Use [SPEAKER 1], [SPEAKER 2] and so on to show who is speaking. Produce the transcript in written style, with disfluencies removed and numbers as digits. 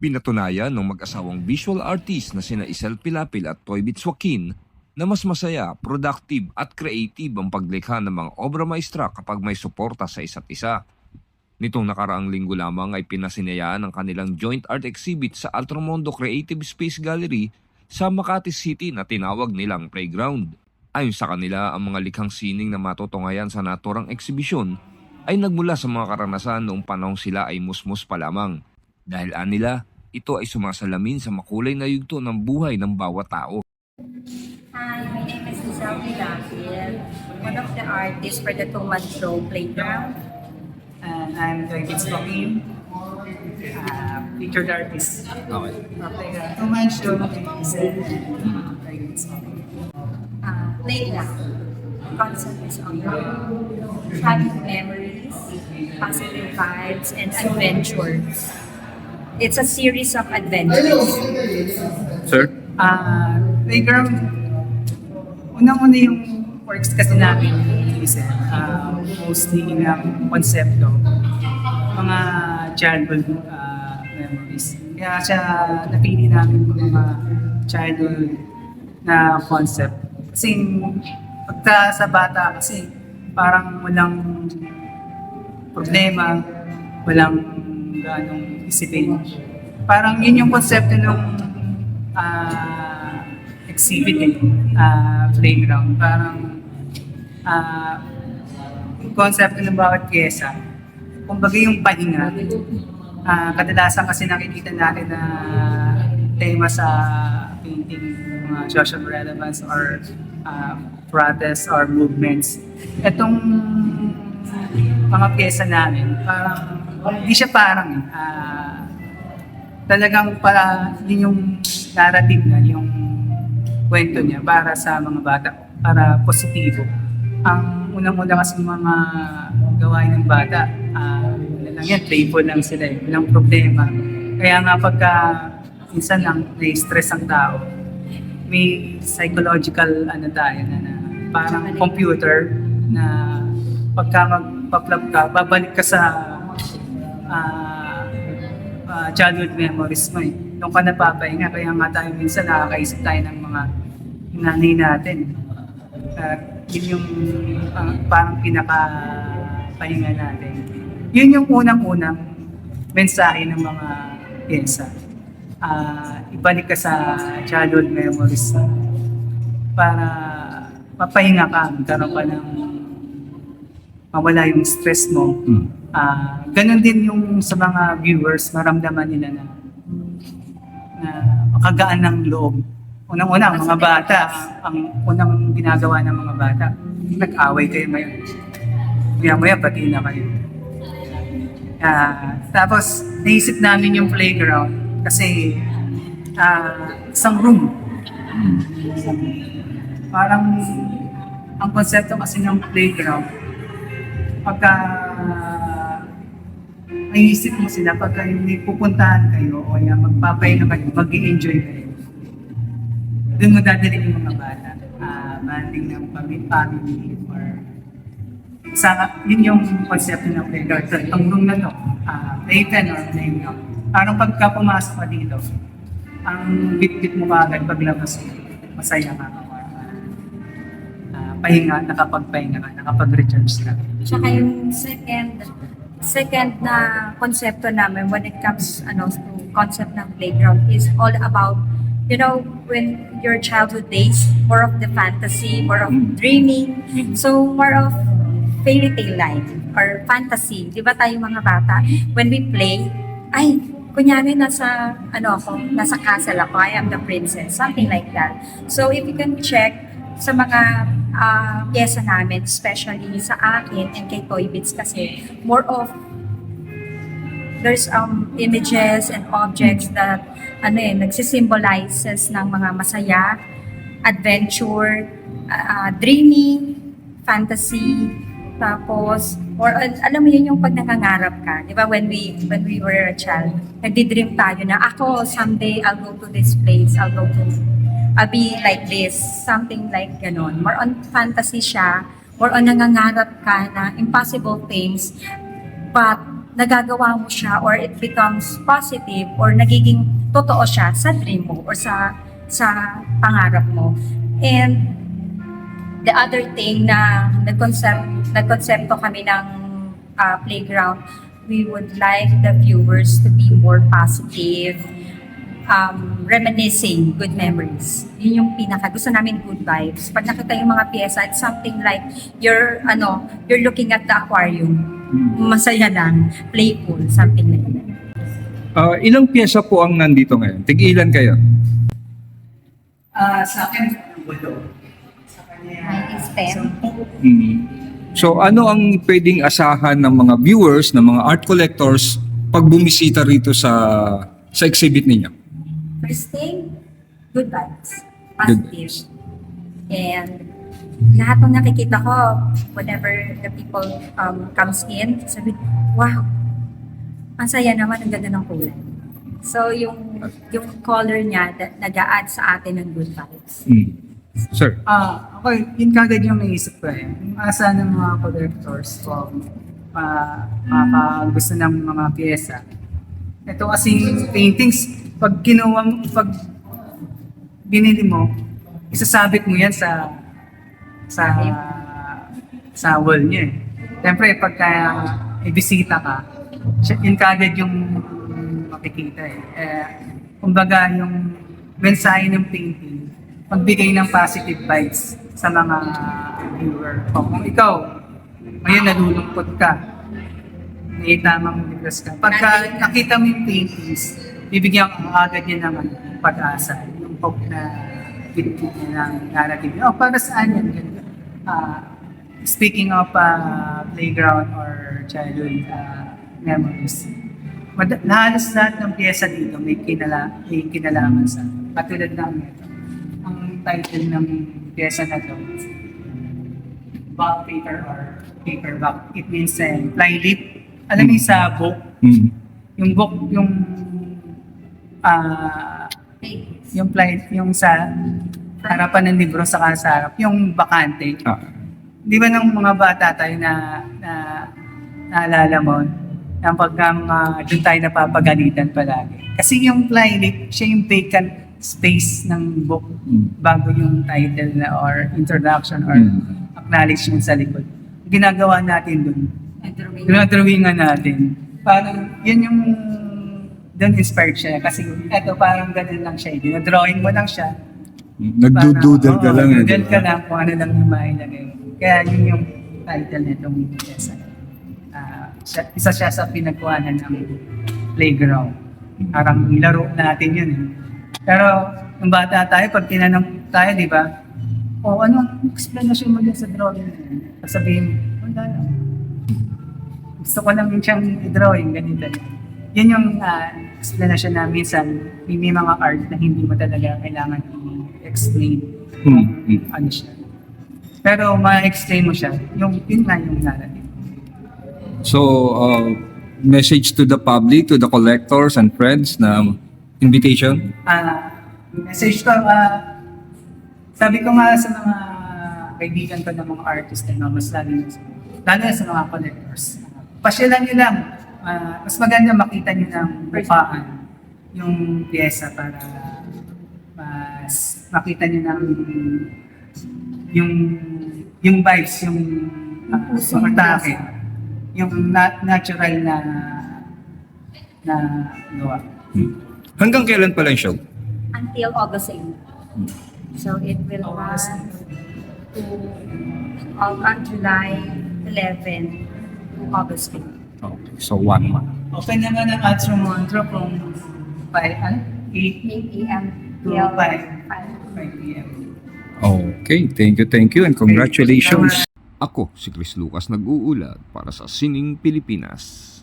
[SPEAKER 1] Pinatunayan ng mag-asawang visual artist na sina Isel Pilapil at Toybits Joaquin na mas masaya, productive at creative ang paglikha ng mga obra maestra kapag may suporta sa isa't isa. Nitong nakaraang linggo lamang ay pinasinayaan ang kanilang joint art exhibit sa Altromondo Creative Space Gallery sa Makati City na tinawag nilang Playground. Ayon sa kanila, ang mga likhang sining na matutungayan sa naturang eksibisyon ay nagmula sa mga karanasan noong panahong sila ay musmus pa lamang. Dahil anila, ito ay sumasalamin sa makulay na yugto ng buhay ng bawat tao.
[SPEAKER 2] Hi, my name is Isel Pilapil, one of the artists for the two-month show Playground.
[SPEAKER 3] And I'm Toybits Joaquin, featured artist.
[SPEAKER 1] Okay.
[SPEAKER 3] Playground. Two-month show is Toybits Joaquin.
[SPEAKER 2] Playground. The concept is on childhood memories, positive vibes, and adventures. It's a series of adventures.
[SPEAKER 1] Sir?
[SPEAKER 3] Playground, unang-una yung works kasi namin is mostly ng konsepto, mga childhood memories. Kaya siya napili namin mga childhood na concept. Kasi pagka sa bata kasi parang walang problema, walang ganong isipin. Parang yun yung konsepto ng exhibit playground. Parang yung konsepto ng bawat pyesa, kumbaga yung pahinga. Kadalasan kasi nakikita natin na tema sa painting, mga social relevance or protests or movements. Itong mga pyesa namin, parang hindi siya parang talagang para yun yung narrative na yung kwento niya para sa mga bata, para positibo. Ang unang-una kasi mga gawain ng bata, ano lang yan, playful lang sila, walang problema. Kaya nga pagka minsan lang na-stress ang tao, may psychological tayo na parang computer na pagka magpa-plug ka, babalik ka sa childhood memories mo eh. Doon ka napapahinga, kaya nga tayo minsan nakakaisip tayo ng mga nanay natin. Yun yung parang pinaka-pahinga natin. Yun yung unang-unang mensahe ng mga pyesa. Ibalik ka sa childhood memories para mapahinga ka, magkaroon ka ng mawala yung stress mo. Ganon din yung sa mga viewers, maramdaman nila na makagaan ng loob. Unang-una, mga bata, ang unang ginagawa ng mga bata, nag-away kayo ngayon. Maya-maya, pati na kayo. Tapos, naisip namin yung playground kasi isang room. Parang ang konsepto kasi ng playground, pagka naisip mo sila, pagka hindi pupuntahan kayo o magpapahinga kayo, mag-i-enjoy kayo. Doon mo dadalhin yung mga bata. Banding ng family or yun yung konsepto ng playground. So, itong room na to, playpen or playground. Parang pagka pumasok ka dito, ang bit-bit mo kagad paglabas mo, masaya ka. Pahinga, nakapagpahinga ka, nakapag-recharge ka.
[SPEAKER 2] Tsaka yung second na konsepto namin when it comes to concept ng playground is all about, when your childhood days, more of the fantasy, more of dreaming, so more of fairy tale life or fantasy. Di ba tayo mga bata, when we play, ay, kunyari nasa castle ako, I am the princess, something like that. So if you can check sa mga pyesa namin, especially sa akin and kay Toybits kasi, more of there's images and objects that nagsisymbolizes ng mga masaya, adventure, dreaming, fantasy, tapos or alam mo yun yung pag nangangarap ka, di ba, when we were a child, nagdi-dream tayo na ako someday I'll go to this place, I'll be like this, something like ganon. More on fantasy siya, more on nangangarap ka na impossible things, but nagagawa mo siya or it becomes positive or nagiging totoo siya sa dream mo or sa pangarap mo. And the other thing na nagkonsepto kami ng playground, we would like the viewers to be more positive, reminiscing good memories. Yun yung gusto namin, good vibes. Pag nakita yung mga pyesa, it's something like you're looking at the aquarium. Masaya lang, playful, something like that.
[SPEAKER 4] Ilang pyesa po ang nandito ngayon? Tig-ilan kayo?
[SPEAKER 3] Sa akin, bulo. Sa kanya,
[SPEAKER 2] Mine is 10.
[SPEAKER 3] 10.
[SPEAKER 4] So ano ang pwedeng asahan ng mga viewers, ng mga art collectors pag bumisita rito sa exhibit ninyo?
[SPEAKER 2] First thing, good vibes.
[SPEAKER 4] Good
[SPEAKER 2] Positive. And lahat ng nakikita ko, whenever the people comes in, sabi, wow, ang saya naman, ang ganda ng kulay. So yung color niya, nag-a-add sa atin ng good vibes.
[SPEAKER 4] Sir?
[SPEAKER 3] Okay, yun kagad yung naisip ko eh. Yung asa ng mga collectors kung gusto ng mga pyesa. Ito kasing paintings, pag binili mo, isasabit mo yan sa wall niya eh. Siyempre, pagka ibisita ka, yun kagad yung makikita eh. Kumbaga, yung mensahe ng painting, magbigay ng positive vibes sa mga viewer. Kung ikaw, ngayon nalulungkot ka, may tamang depress ka. Pagka nakita mo yung paintings, bibigyan ka agad niya naman ng pag-asa. Yung hope na pinipit niya ng narrative. Oh, para saan yan? Ganun. Speaking of playground or childhood memories, halos lahat ng pyesa dito may kinalaman sa katulad ng ang title ng pyesa na to, back paper or paperback. It means fly-leaf. Alam mo yung sa book, yung book, yung fly, yung sa harapan ng libro sa harap, yung bakante. Di ba nung mga bata tayo naalala mo, ang doon tayo napapagalitan palagi. Kasi yung fly-leaf, siya yung vacant space ng book bago yung title na or introduction or acknowledgement sa likod. Ginagawa natin doon. Drawingan natin. Parang yun yung doon inspired siya. Kasi eto parang ganun lang siya. Drawing mo lang siya.
[SPEAKER 4] Nagdudoodle ka lang.
[SPEAKER 3] Doodle ka lang kung ano lang yung mailagay. Kaya yun yung title nitong pyesa. Isa siya sa pinagkuhanan ng playground. Parang laro natin yun eh. Pero nung bata tayo, pag tinanong tayo, di ba? Anong explanation mo din sa drawing na yun? Sabihin mo, wala lang. Gusto ko lang siyang i-drawing, ganito. Yun yung explanation na minsan, may mga art na hindi mo talaga kailangan i-explain ano siya. Pero ma-explain mo siya, yun nga yung narrative.
[SPEAKER 4] So, message to the public, to the collectors and friends na invitation?
[SPEAKER 3] Message ko, sabi ko nga sa mga kaibigan ko ng mga artist na mas lalo na sa mga collectors. Pasyalan nyo lang, mas maganda makita nyo ng bukaan yung pyesa para mas makita nyo ng yung vibes, yung atake, yung natural na gawa.
[SPEAKER 4] Hanggang kailan pala yung show?
[SPEAKER 2] Until August 8. So it will run to July 11 to August 8.
[SPEAKER 4] Okay, so 1 month.
[SPEAKER 3] Open naman ang Atro Montro from 8
[SPEAKER 2] a.m.
[SPEAKER 3] to
[SPEAKER 2] till
[SPEAKER 3] 5
[SPEAKER 2] 5.
[SPEAKER 3] p.m.
[SPEAKER 4] Okay, thank you and congratulations.
[SPEAKER 1] Ako si Chris Lucas nag-uulat para sa Sining Pilipinas.